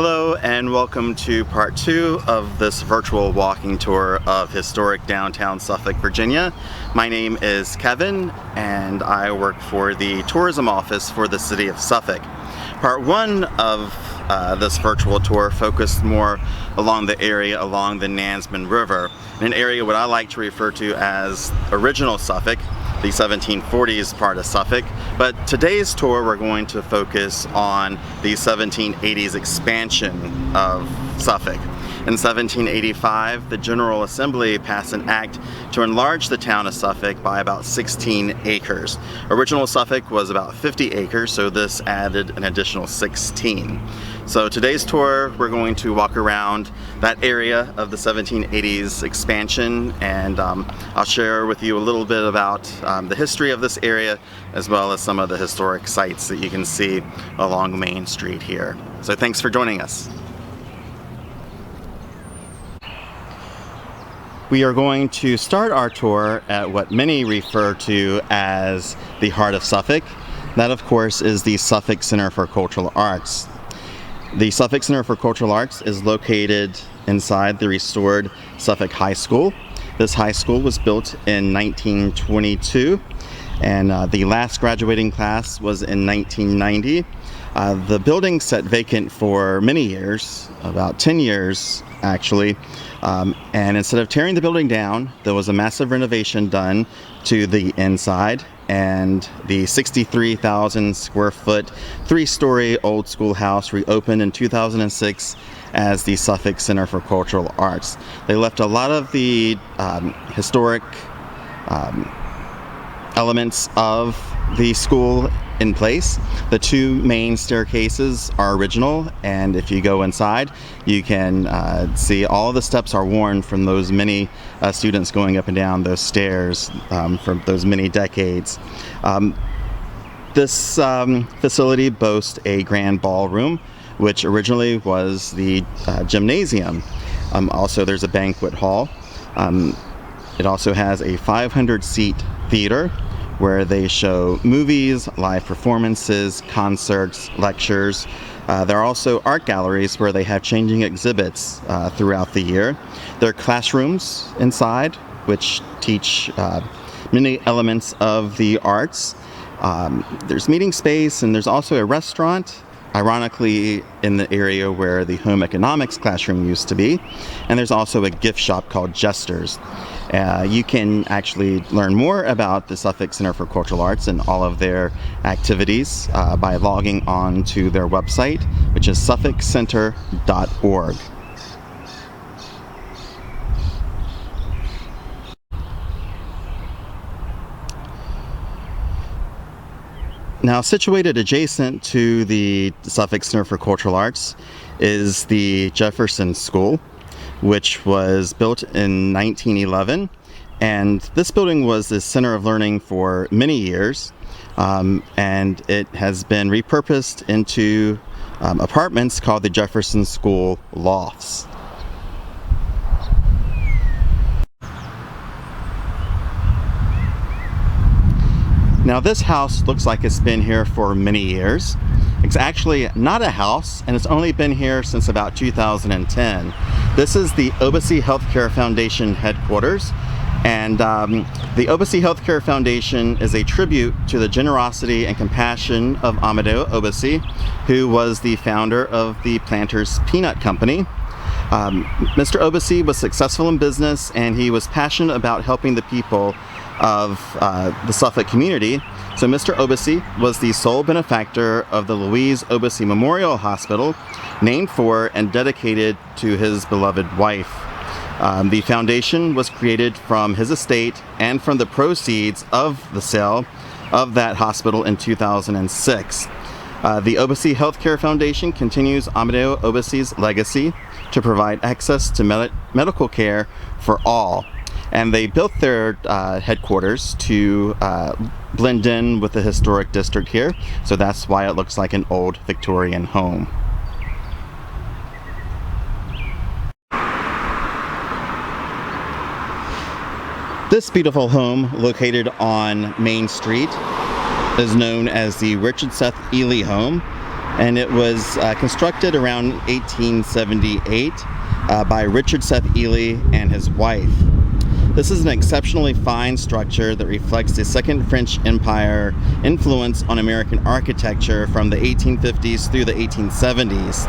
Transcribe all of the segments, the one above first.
Hello and welcome to part 2 of this virtual walking tour of historic downtown Suffolk, Virginia. My name is Kevin and I work for the tourism office for the city of Suffolk. Part 1 of this virtual tour focused more along the area along the Nansemond River, an area what I like to refer to as original Suffolk, the 1740s part of Suffolk. But today's tour we're going to focus on the 1780s expansion of Suffolk. In 1785, the General Assembly passed an act to enlarge the town of Suffolk by about 16 acres. Original Suffolk was about 50 acres, so this added an additional 16. So today's tour, we're going to walk around that area of the 1780s expansion, and I'll share with you a little bit about the history of this area, as well as some of the historic sites that you can see along Main Street here. So thanks for joining us. We are going to start our tour at what many refer to as the heart of Suffolk. That, of course, is the Suffolk Center for Cultural Arts. The Suffolk Center for Cultural Arts is located inside the restored Suffolk High School. This high school was built in 1922, and the last graduating class was in 1990. The building sat vacant for many years, about 10 years actually, and instead of tearing the building down, there was a massive renovation done to the inside, and the 63,000 square foot, 3-story old school house reopened in 2006 as the Suffolk Center for Cultural Arts. They left a lot of the historic elements of the school in place. The 2 main staircases are original, and if you go inside, you can see all the steps are worn from those many students going up and down those stairs from those many decades. This facility boasts a grand ballroom, which originally was the gymnasium. Also, there's a banquet hall. It also has a 500-seat theater where they show movies, live performances, concerts, lectures. There are also art galleries where they have changing exhibits throughout the year. There are classrooms inside which teach many elements of the arts. There's meeting space, and there's also a restaurant, ironically in the area where the home economics classroom used to be. And there's also a gift shop called Jester's. You can actually learn more about the Suffolk Center for Cultural Arts and all of their activities by logging on to their website, which is suffolkcenter.org. Now, situated adjacent to the Suffolk Center for Cultural Arts is the Jefferson School, which was built in 1911. And this building was the center of learning for many years, and it has been repurposed into apartments called the Jefferson School Lofts. Now, this house looks like it's been here for many years. It's actually not a house, and it's only been here since about 2010. This is the Obesity Healthcare Foundation headquarters, and the Obesity Healthcare Foundation is a tribute to the generosity and compassion of Amadeo Obesity, who was the founder of the Planters Peanut Company. Mr. Obesity was successful in business, and he was passionate about helping the people of the Suffolk community. So Mr. Obesity was the sole benefactor of the Louise Obesity Memorial Hospital, named for and dedicated to his beloved wife. The foundation was created from his estate and from the proceeds of the sale of that hospital in 2006. The Obesity Healthcare Foundation continues Amadeo Obesity's legacy to provide access to medical care for all. And they built their headquarters to blend in with the historic district here, so that's why it looks like an old Victorian home. This beautiful home, located on Main Street, is known as the Richard Seth Ely home, and it was constructed around 1878 by Richard Seth Ely and his wife. This is an exceptionally fine structure that reflects the Second French Empire influence on American architecture from the 1850s through the 1870s.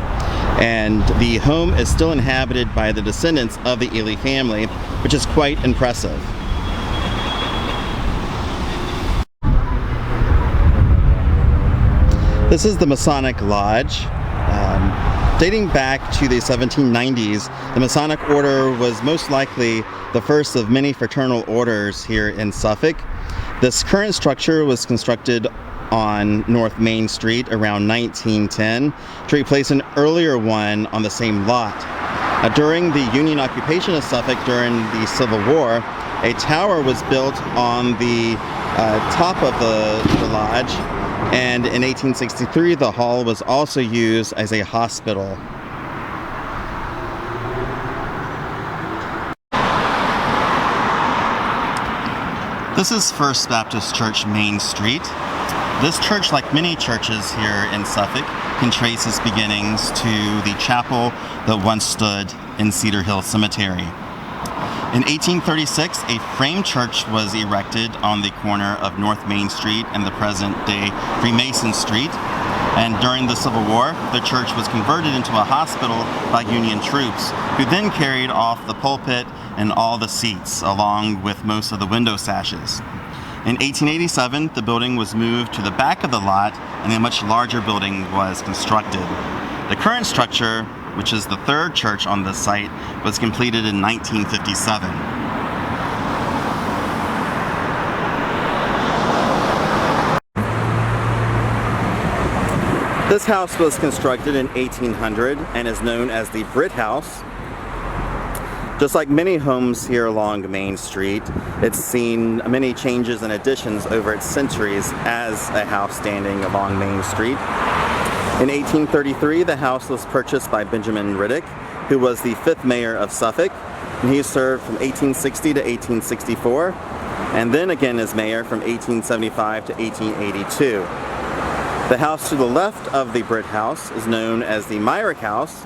And the home is still inhabited by the descendants of the Ely family, which is quite impressive. This is the Masonic Lodge. Dating back to the 1790s, the Masonic Order was most likely the first of many fraternal orders here in Suffolk. This current structure was constructed on North Main Street around 1910 to replace an earlier one on the same lot. During the Union occupation of Suffolk during the Civil War, a tower was built on the top of the lodge, and in 1863 the hall was also used as a hospital. This is First Baptist Church Main Street. This church, like many churches here in Suffolk, can trace its beginnings to the chapel that once stood in Cedar Hill Cemetery. In 1836, a frame church was erected on the corner of North Main Street and the present-day Freemason Street. And during the Civil War, the church was converted into a hospital by Union troops, who then carried off the pulpit and all the seats, along with most of the window sashes. In 1887, the building was moved to the back of the lot, and a much larger building was constructed. The current structure, which is the third church on this site, was completed in 1957. This house was constructed in 1800 and is known as the Brit House. Just like many homes here along Main Street, it's seen many changes and additions over its centuries as a house standing along Main Street. In 1833, the house was purchased by Benjamin Riddick, who was the 5th mayor of Suffolk, and he served from 1860 to 1864, and then again as mayor from 1875 to 1882. The house to the left of the Brit House is known as the Myrick House.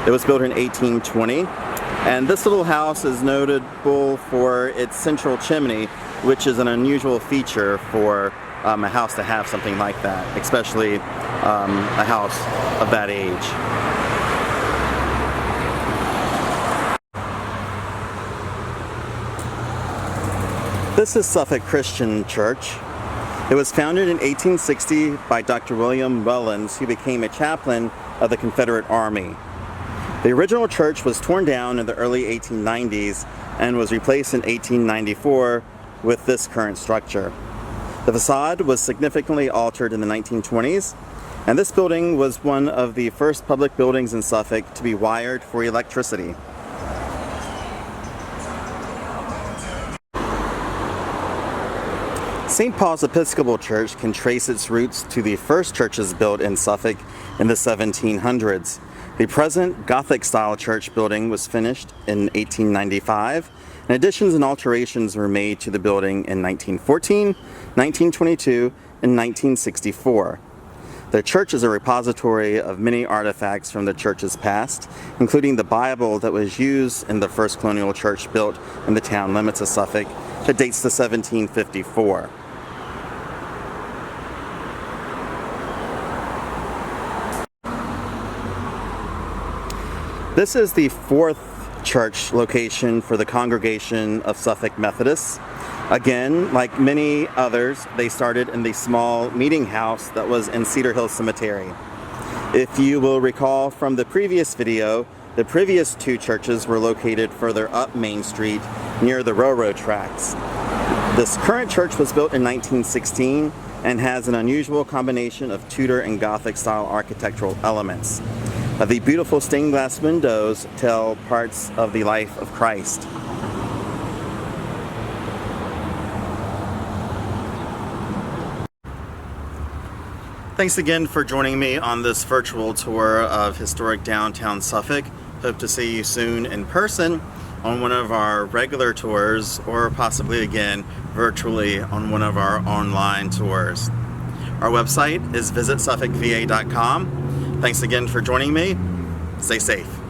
It was built in 1820, and this little house is notable for its central chimney, which is an unusual feature for a house to have something like that, especially a house of that age. This is Suffolk Christian Church. It was founded in 1860 by Dr. William Mullins, who became a chaplain of the Confederate Army. The original church was torn down in the early 1890s and was replaced in 1894 with this current structure. The facade was significantly altered in the 1920s, and this building was one of the first public buildings in Suffolk to be wired for electricity. St. Paul's Episcopal Church can trace its roots to the first churches built in Suffolk in the 1700s. The present Gothic-style church building was finished in 1895, and additions and alterations were made to the building in 1914, 1922, and 1964. The church is a repository of many artifacts from the church's past, including the Bible that was used in the first colonial church built in the town limits of Suffolk that dates to 1754. This is the fourth church location for the Congregation of Suffolk Methodists. Again, like many others, they started in the small meeting house that was in Cedar Hill Cemetery. If you will recall from the previous video, the previous two churches were located further up Main Street near the railroad tracks. This current church was built in 1916 and has an unusual combination of Tudor and Gothic style architectural elements. The beautiful stained glass windows tell parts of the life of Christ. Thanks again for joining me on this virtual tour of historic downtown Suffolk. Hope to see you soon in person on one of our regular tours, or possibly again virtually on one of our online tours. Our website is visitsuffolkva.com. Thanks again for joining me. Stay safe.